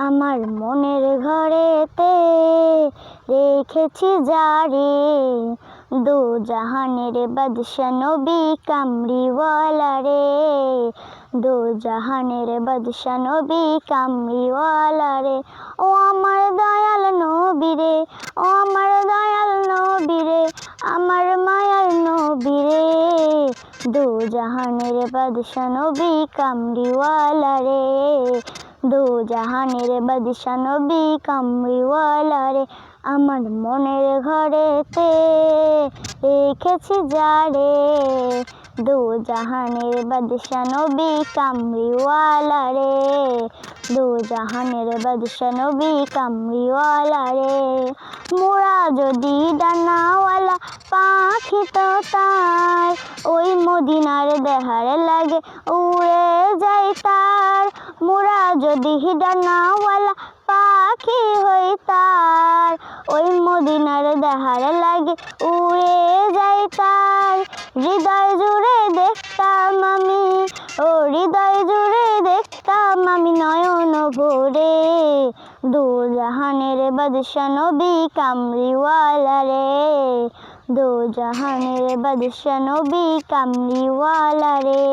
আমার মনের ঘরেতে রেখেছি যারে, দো জাহানের বাদশা নবী কামলিওয়ালা রে, দো জাহানের বাদশা নবী কামলিওয়ালা রে। ও আমার দয়াল নবী রে, ও আমার দয়াল নবী রে, আমার মায়ার নবী রে, দো জাহানের বাদশা নবী কামলিওয়ালা রে, দো জাহানের বাদশা নবী কামলিওয়ালা রে। আমার মনের ঘরেতে রেখেছি যারে, দো জাহানের বাদশা নবী কামলিওয়ালা রে, দো জাহানের বাদশা নবী কামলিওয়ালা রে। মোরা যদি ডানাওয়ালা পাখি তো তার, ওই মদিনার দেহার লাগে উড়ে যাই তার। মোরা যদি ডানাওয়ালা পাখি হই তার, ওই মদিনার দেহার লাগে উড়ে যাই তার। হৃদয় জুড়ে দেখতাম আমি, ও হৃদয় জুড়ে দেখতাম আমি নয়ন ভরে, দো জাহানের বাদশা নবী কামলিওয়ালা রে, দো জাহানের বাদশা নবী কামলিওয়ালা রে।